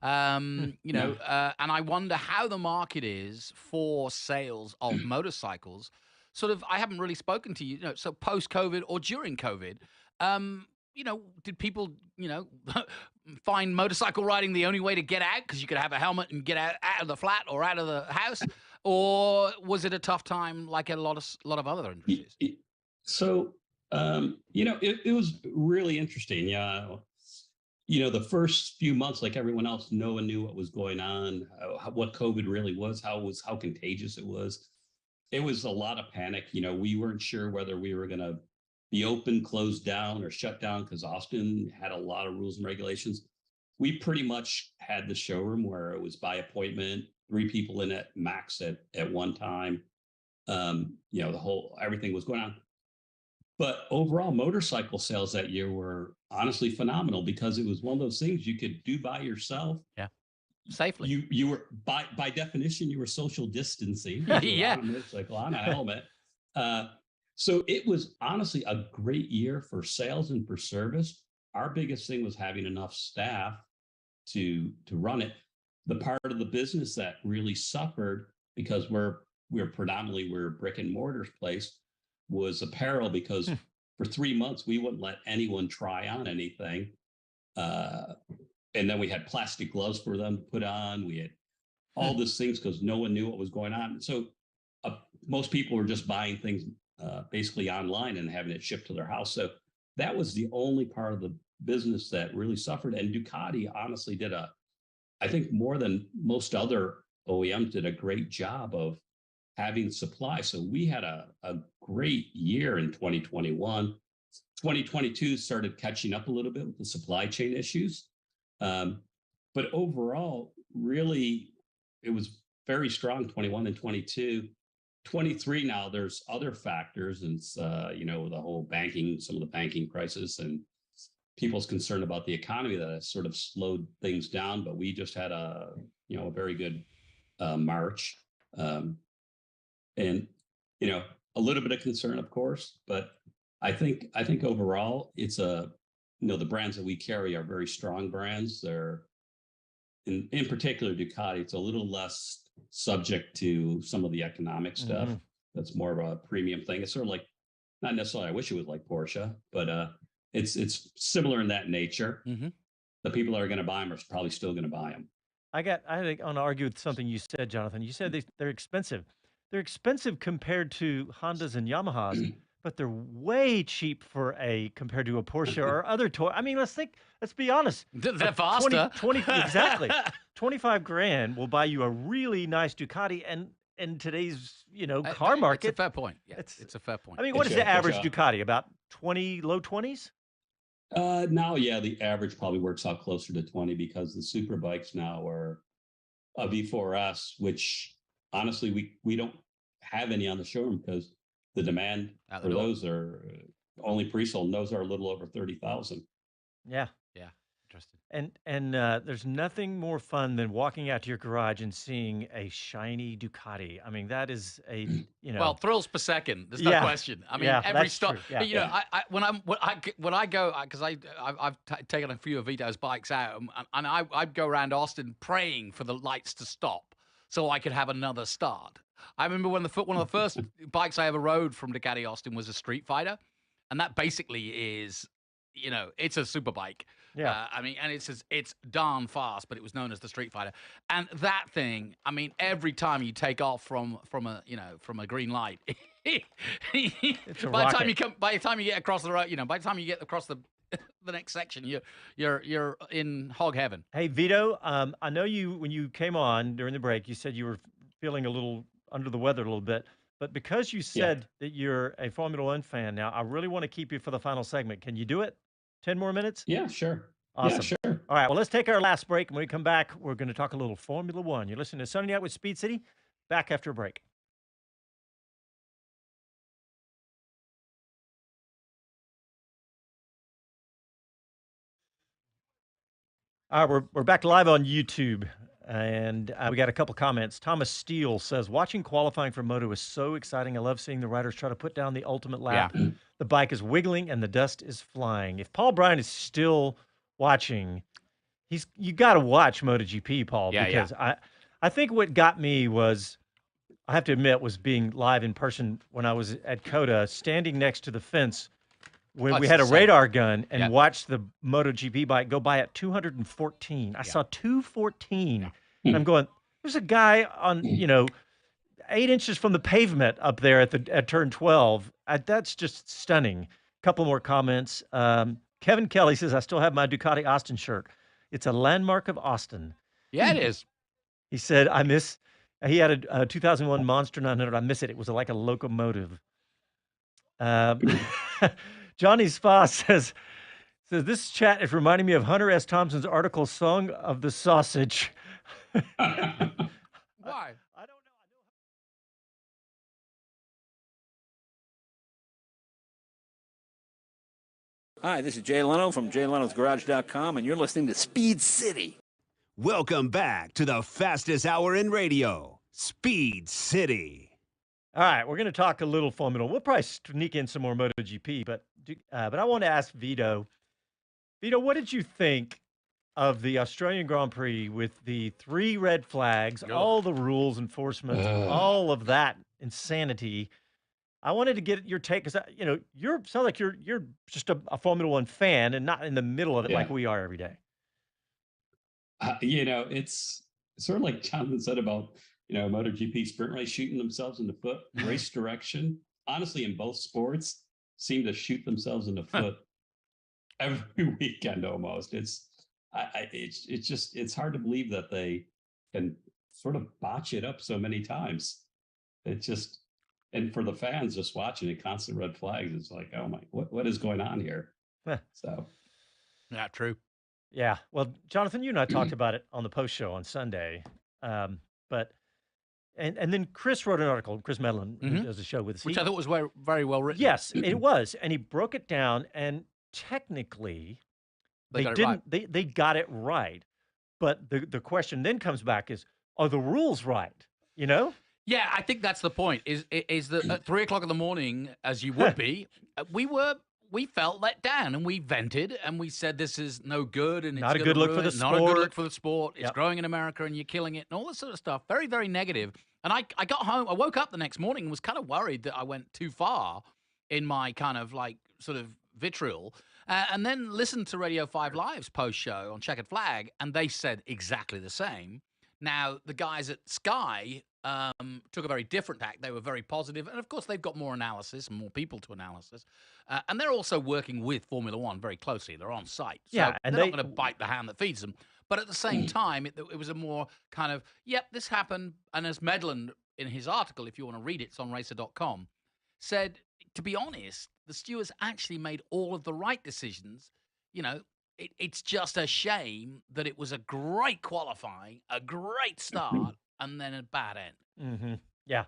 And I wonder how the market is for sales of motorcycles. Sort of, I haven't really spoken to you, so post-COVID or during COVID, did people, find motorcycle riding the only way to get out because you could have a helmet and get out of the flat or out of the house? Or was it a tough time like a lot of other industries? So, it was really interesting. Yeah. The first few months, like everyone else, no one knew what was going on, what COVID really was, how contagious it was. It was a lot of panic. We weren't sure whether we were going to be open, closed down, or shut down because Austin had a lot of rules and regulations. We pretty much had the showroom where it was by appointment, 3 people in it max at one time. Everything was going on. But overall, motorcycle sales that year were honestly phenomenal because it was one of those things you could do by yourself. Yeah, safely. You were by definition, you were social distancing. Yeah, on a motorcycle, on a helmet. So it was honestly a great year for sales and for service. Our biggest thing was having enough staff to run it. The part of the business that really suffered because we're a brick and mortar place was apparel because for 3 months we wouldn't let anyone try on anything. And then we had plastic gloves for them to put on. We had all these things because no one knew what was going on. So most people were just buying things basically online and having it shipped to their house. So that was the only part of the business that really suffered. And Ducati honestly I think more than most other OEMs did a great job of having supply. So we had a great year in 2021. 2022 started catching up a little bit with the supply chain issues. But overall, really, it was very strong, 21 and 22. 23 now, there's other factors, and the whole some of the banking crisis and people's concern about the economy that has sort of slowed things down. But we just had a very good March. And a little bit of concern, of course, but I think overall it's the brands that we carry are very strong brands. They're in particular Ducati. It's a little less subject to some of the economic stuff. That's more of a premium thing. It's sort of like, not necessarily, I wish it was like Porsche, but it's similar in that nature. The people that are going to buy them are probably still going to buy them. I think I want to argue with something you said, Jonathan. You said they're expensive. They're expensive compared to Hondas and Yamahas, but they're way cheap compared to a Porsche or other toy. I mean, let's be honest. They're faster. 20 exactly. 25 grand will buy you a really nice Ducati, and in today's, car market. It's a fair point. Yeah, it's a fair point. I mean, what is the average Ducati? About 20, low 20s? Now, yeah, the average probably works out closer to 20 because the super bikes now are a V4S, which honestly, we don't have any on the showroom because the demand for those are only pre-sold. And those are a little over 30,000. Yeah. Interesting. And there's nothing more fun than walking out to your garage and seeing a shiny Ducati. I mean, that is Well, thrills per second. There's no question. I mean, every stop. Yeah. When I go, because I've taken a few of Vito's bikes out, and I'd go around Austin praying for the lights to stop so I could have another start. I remember when one of the first bikes I ever rode from Ducati Austin was a Street Fighter, and that basically is, it's a super bike. Yeah. I mean, and it's darn fast, but it was known as the Street Fighter. And that thing, I mean, every time you take off from a green light, by the time you get across the road, by the time you get across the next section, you're in hog heaven. Hey, Vito, I know when you came on during the break, you said you were feeling a little under the weather a little bit, but because you said that you're a Formula One fan now, I really want to keep you for the final segment. Can you do it? 10 more minutes? Yeah, sure. Awesome. Yeah, sure. All right, well, let's take our last break. And when we come back, we're going to talk a little Formula One. You're listening to Sunday Night with Speed City. Back after a break. All right, we're back live on YouTube, and we got a couple comments. Thomas Steele says, watching qualifying for Moto is so exciting. I love seeing the riders try to put down the ultimate lap. Yeah. The bike is wiggling and the dust is flying. If Paul Bryan is still watching, you got to watch MotoGP, Paul, because I think what got me was, I have to admit, was being live in person when I was at COTA, standing next to the fence when we had a radar gun and watched the MotoGP bike go by at 214. I saw 214, and I'm going, there's a guy on, 8 inches from the pavement up there at turn 12. That's just stunning. Couple more comments. Kevin Kelly says, I still have my Ducati Austin shirt. It's a landmark of Austin. Yeah, it is. He said, he had a 2001 Monster 900. I miss it. It was like a locomotive. Johnny Spa says, this chat is reminding me of Hunter S. Thompson's article, Song of the Sausage. Why? I don't know. Hi, this is Jay Leno from JayLenosGarage.com, and you're listening to Speed City. Welcome back to the fastest hour in radio, Speed City. All right, we're going to talk a little Formula. We'll probably sneak in some more MotoGP, but I want to ask Vito. Vito, what did you think of the Australian Grand Prix with the 3 red flags, all the rules enforcement, all of that insanity? I wanted to get your take because you sound like you're just a Formula One fan and not in the middle of it like we are every day. It's sort of like Jonathan said about MotoGP sprint race shooting themselves in the foot. Race direction, honestly, in both sports, seem to shoot themselves in the foot every weekend almost. It's hard to believe that they can sort of botch it up so many times. And for the fans just watching it, constant red flags. It's like, oh my, what is going on here? So, not true. Yeah. Well, Jonathan, you and I talked about it on the post show on Sunday. But then Chris wrote an article, Chris Medlin, who does a show with us. Which I thought was very well written. Yes, it was. And he broke it down, and technically they got it right. But the question then comes back is, are the rules right? Yeah, I think that's the point. Is that at 3 o'clock in the morning, as you would be, we felt let down, and we vented, and we said this is no good, and not a good look for the sport. Not a good look for the sport. It's growing in America, and you're killing it, and all this sort of stuff. Very, very negative. And I got home. I woke up the next morning and was kind of worried that I went too far in my kind of like sort of vitriol. And then listened to Radio 5 Live's post show on Checkered Flag, and they said exactly the same. Now, the guys at Sky took a very different tack. They were very positive. And, of course, they've got more analysis and more people to analysis. And they're also working with Formula One very closely. They're on site. So and they're not going to bite the hand that feeds them. But at the same time, it was a more kind of, yep, this happened. And as Medland in his article, if you want to read it, it's on racer.com, said, to be honest, the stewards actually made all of the right decisions. You know, it's just a shame that it was a great qualifying, a great start, and then a bad end. Mm-hmm. Yeah.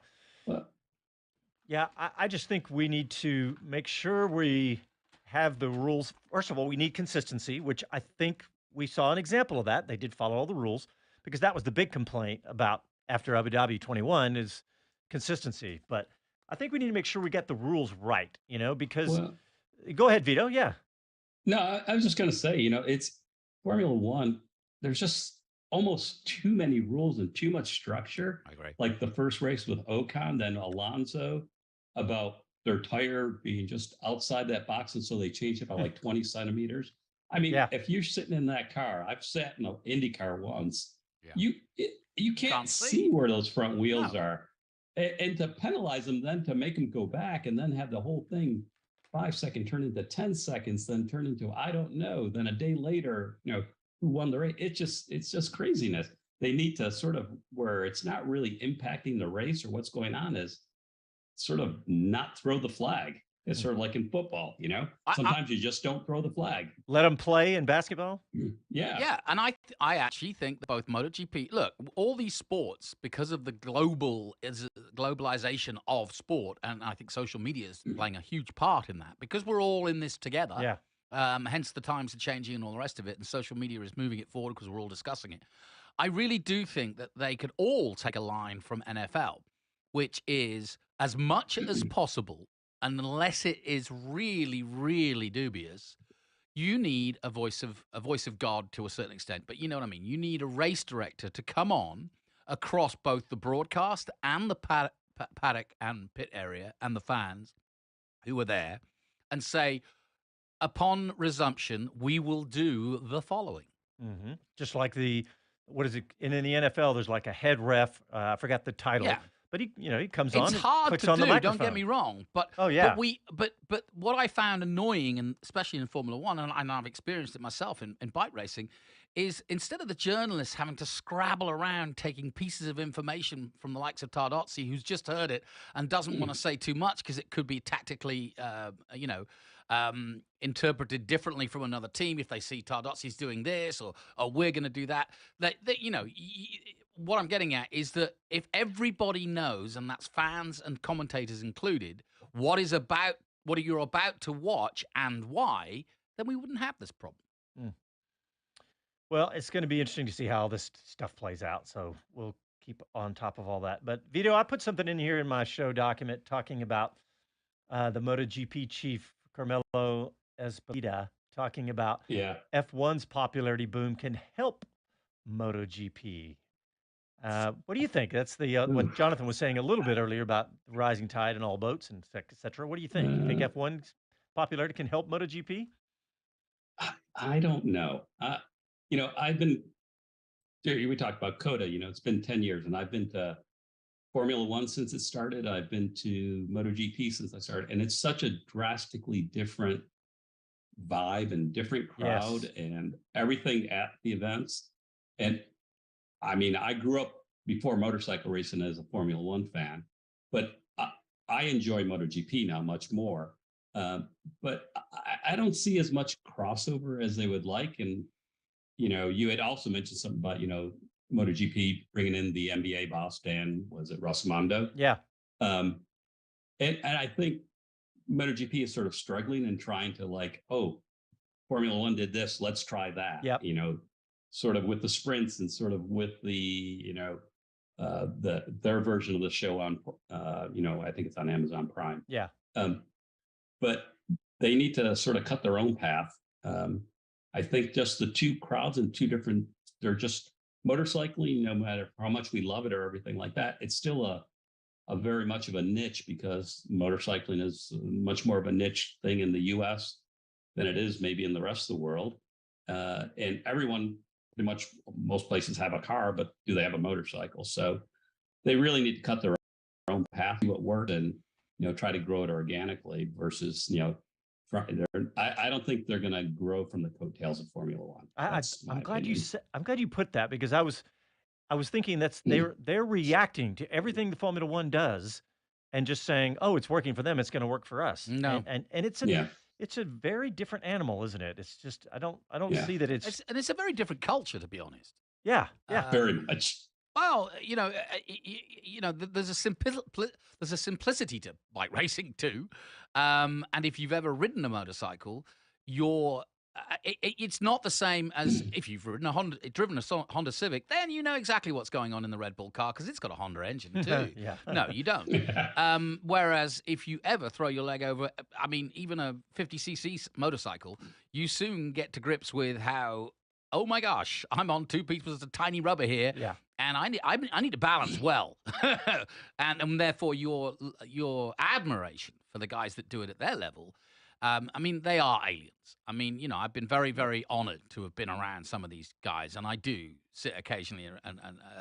Yeah, I just think we need to make sure we have the rules. First of all, we need consistency, which I think we saw an example of that. They did follow all the rules, because that was the big complaint about after Abu Dhabi 21 is consistency. But I think we need to make sure we get the rules right, because go ahead, Vito. Yeah. No, I was just going to say, it's Formula One. There's just almost too many rules and too much structure. I agree. Like the first race with Ocon, then Alonso, about their tire being just outside that box, and so they changed it by like 20 centimeters. I mean, if you're sitting in that car, I've sat in an Indy car once. Yeah. You can't see where those front wheels are, and to penalize them, then to make them go back, and then have the whole thing 5 second turn into 10 seconds, then turn into I don't know. Then a day later, who won the race? It's just craziness. They need to sort of, where it's not really impacting the race or what's going on, is sort of not throw the flag. It's sort of like in football, sometimes you just don't throw the flag. Let them play in basketball. Yeah. And I actually think that both MotoGP, look, all these sports, because of the globalization of sport, and I think social media is playing a huge part in that, because we're all in this together. Yeah. Hence the times are changing and all the rest of it, and social media is moving it forward because we're all discussing it. I really do think that they could all take a line from NFL, which is, as much as possible, unless it is really, really dubious, you need a voice of God to a certain extent. But you know what I mean? You need a race director to come on across both the broadcast and the paddock and pit area and the fans who are there, and say, upon resumption, we will do the following. Mm-hmm. Just like what is it? And in the NFL, there's like a head ref. I forgot the title. Yeah. But he comes on. It's hard clicks to on do. The microphone. Don't get me wrong, but but what I found annoying, and especially in Formula One, and I've experienced it myself in bike racing, is instead of the journalists having to scrabble around taking pieces of information from the likes of Tardozzi, who's just heard it and doesn't want to say too much because it could be tactically, interpreted differently from another team if they see Tardozzi's doing this or we're going to do that. What I'm getting at is that if everybody knows, and that's fans and commentators included, what you're about to watch and why, then we wouldn't have this problem. Well, it's going to be interesting to see how this stuff plays out. So we'll keep on top of all that. But Vito, I put something in here in my show document talking about the MotoGP chief, Carmelo Esposito, talking about F1's popularity boom can help MotoGP. What do you think? That's what Jonathan was saying a little bit earlier about the rising tide in all boats and et cetera. What do you think? You think F1's popularity can help MotoGP? I don't know. We talked about COTA, it's been 10 years, and I've been to Formula One since it started. I've been to MotoGP since I started, and it's such a drastically different vibe and different crowd and everything at the events. And I mean, I grew up before motorcycle racing as a Formula One fan, but I enjoy MotoGP now much more. But I don't see as much crossover as they would like. And, you had also mentioned something about, MotoGP bringing in the NBA boss, Dan, was it Rossamondo? Yeah. And I think MotoGP is sort of struggling and trying to Formula One did this, let's try that. Yep. Sort of with the sprints and sort of with the, their version of the show on, I think it's on Amazon Prime. Yeah. But they need to sort of cut their own path. I think just the two crowds and they're just motorcycling, no matter how much we love it or everything like that, it's still a very much of a niche, because motorcycling is much more of a niche thing in the US than it is maybe in the rest of the world. And everyone, pretty much most places have a car, but do they have a motorcycle? So they really need to cut their own path, do what worked, and try to grow it organically versus I don't think they're going to grow from the coattails of Formula One. I'm glad you put that, because I was I was thinking they're reacting to everything the Formula One does, and just saying, "Oh, it's working for them. It's going to work for us." No, and it's a very different animal, isn't it? It's just I don't see that it's a very different culture, to be honest. Yeah, very much. Well, there's a simplicity to bike racing too, and if you've ever ridden a motorcycle, it's not the same as if you've driven a Honda Civic. Then you know exactly what's going on in the Red Bull car because it's got a Honda engine too. Yeah. No, you don't. Whereas if you ever throw your leg over, I mean, even a 50cc motorcycle, you soon get to grips with how, oh my gosh, I'm on two pieces of tiny rubber here. Yeah. And I need to balance well, and therefore your admiration for the guys that do it at their level. I mean, they are aliens. I mean, I've been very, very honored to have been around some of these guys, and I do sit occasionally at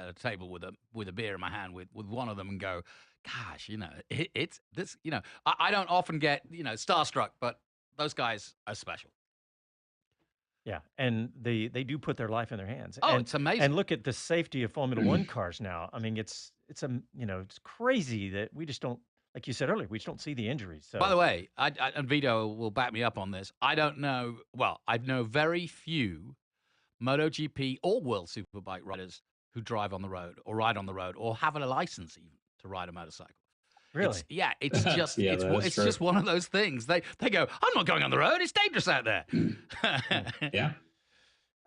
a table with a beer in my hand with one of them and go, gosh, it's this. I don't often get starstruck, but those guys are special. Yeah, and they do put their life in their hands. Oh, and, it's amazing. And look at the safety of Formula One cars now. I mean, it's it's crazy that we just don't, like you said earlier, we just don't see the injuries. So. By the way, and Vito will back me up on this. I don't know. Well, I know very few MotoGP or World Superbike riders who drive on the road or ride on the road or have a license even to ride a motorcycle. Really? It's just it's just one of those things. They go, I'm not going on the road. It's dangerous out there. Yeah.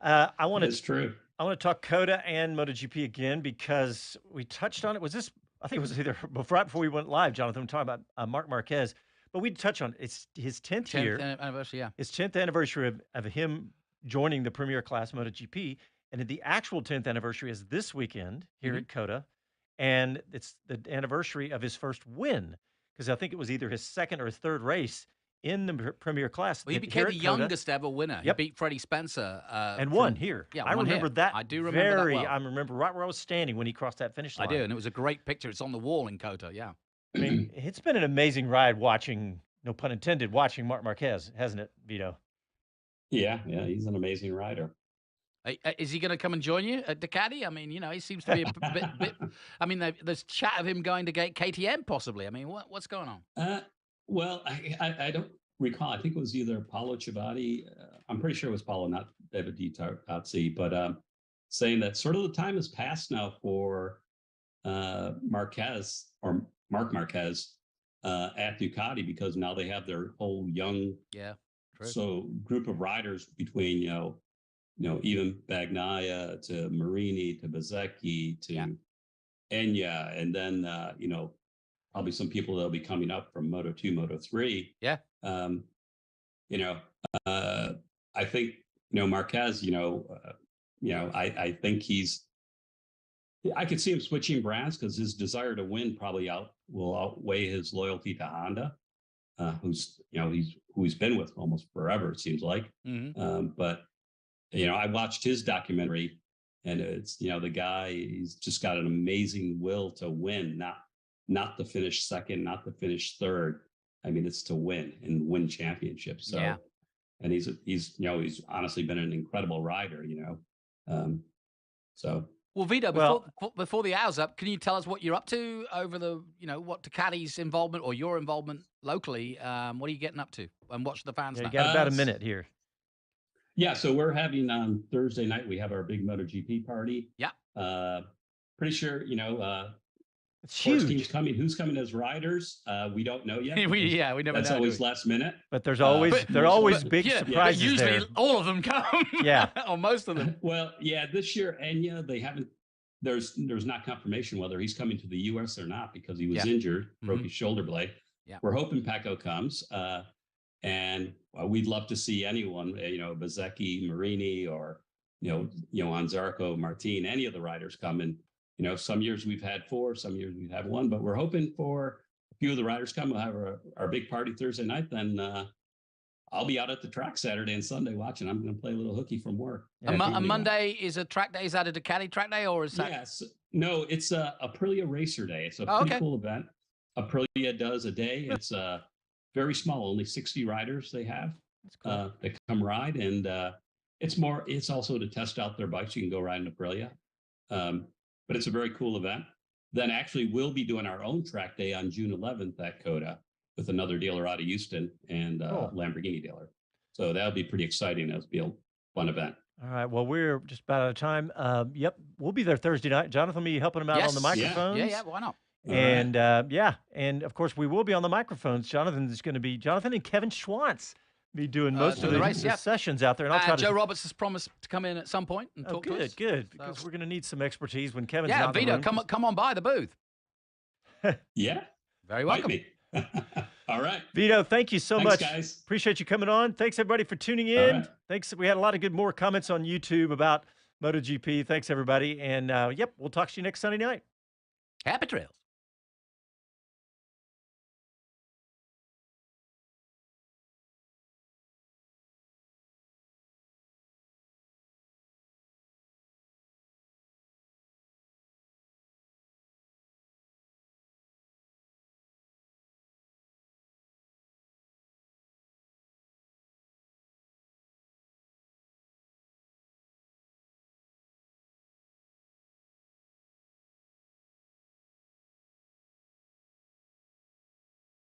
It's true. I want to talk COTA and MotoGP again because we touched on it. Was this? I think it was either right before we went live, Jonathan. We're talking about Marc Marquez, but we touched on it's his 10th year anniversary. Yeah, his 10th anniversary of him joining the Premier Class MotoGP, and the actual 10th anniversary is this weekend here at COTA. And it's the anniversary of his first win because I think it was either his second or third race in the Premier Class. Well, he became the youngest ever winner. Yep. He beat Freddie Spencer. And won here. Yeah, I remember that. I do remember that well. I remember right where I was standing when he crossed that finish line. I do, and it was a great picture. It's on the wall in COTA, yeah. I mean, it's been an amazing ride watching, no pun intended, watching Marc Marquez, hasn't it, Vito? Yeah, he's an amazing rider. Is he going to come and join you at Ducati? I mean, he seems to be a bit. I mean, there's chat of him going to KTM possibly. I mean, what's going on? Well, I don't recall. I think it was either Paolo Ciabatti. I'm pretty sure it was Paolo, not David Tazzi, but saying that sort of the time has passed now for Marquez or Marc Marquez at Ducati because now they have their whole young group of riders between even Bagnaia to Marini to Bezzecchi to Enya, and then probably some people that'll be coming up from Moto2, Moto3. Yeah. I think Marquez. I think I could see him switching brands because his desire to win probably will outweigh his loyalty to Honda, who he's been with almost forever. It seems like, but. I watched his documentary and it's, the guy, he's just got an amazing will to win, not to finish second, not to finish third. I mean, it's to win and win championships. So, and he's honestly been an incredible rider, so. Well, Vito, before the hour's up, can you tell us what you're up to over what Ducati's involvement or your involvement locally? What are you getting up to and watch the fans? You got about a minute here. Yeah, so we're having on Thursday night, we have our big MotoGP party. Yeah. Pretty sure, it's huge. Teams coming. Who's coming as riders? We don't know yet. we never That's know. always last minute. But there's always always big surprises usually there. all of them come. Yeah. Or most of them. Well, yeah, this year, Enya, they haven't, there's not confirmation whether he's coming to the U.S. or not because he was injured, broke his shoulder blade. Yeah. We're hoping Pecco comes. And we'd love to see anyone, Bezzecchi, Marini, or, Johan Zarco, Martin, any of the riders come. And, some years we've had 4, some years we've had 1, but we're hoping for a few of the riders come. We'll have our big party Thursday night. Then I'll be out at the track Saturday and Sunday watching. I'm going to play a little hooky from work. Yeah, Monday is a track day. Is that a Ducati track day or is that? Yes. No, it's a Aprilia Racer Day. It's a pretty cool event. Aprilia does a day. It's very small, only 60 riders they have that come ride. And it's also to test out their bikes. You can go ride in Aprilia. but it's a very cool event. Then actually we'll be doing our own track day on June 11th at COTA with another dealer out of Houston and Lamborghini dealer. So that'll be pretty exciting. That'll be a fun event. All right. Well, we're just about out of time. Yep. We'll be there Thursday night. Jonathan will be helping him out on the microphones. Yeah, why not? And and of course we will be on the microphones. Jonathan and Kevin Schwantz be doing most of the sessions out there. And I'll try Joe Roberts has promised to come in at some point and talk to us. Good, because we're going to need some expertise when Kevin's not Vito, in the room. come on by the booth. Yeah. Very welcome. All right. Vito, thank you so much. Guys. Appreciate you coming on. Thanks, everybody, for tuning in. Right. Thanks. We had a lot of more comments on YouTube about MotoGP. Thanks, everybody. And, we'll talk to you next Sunday night. Happy trails.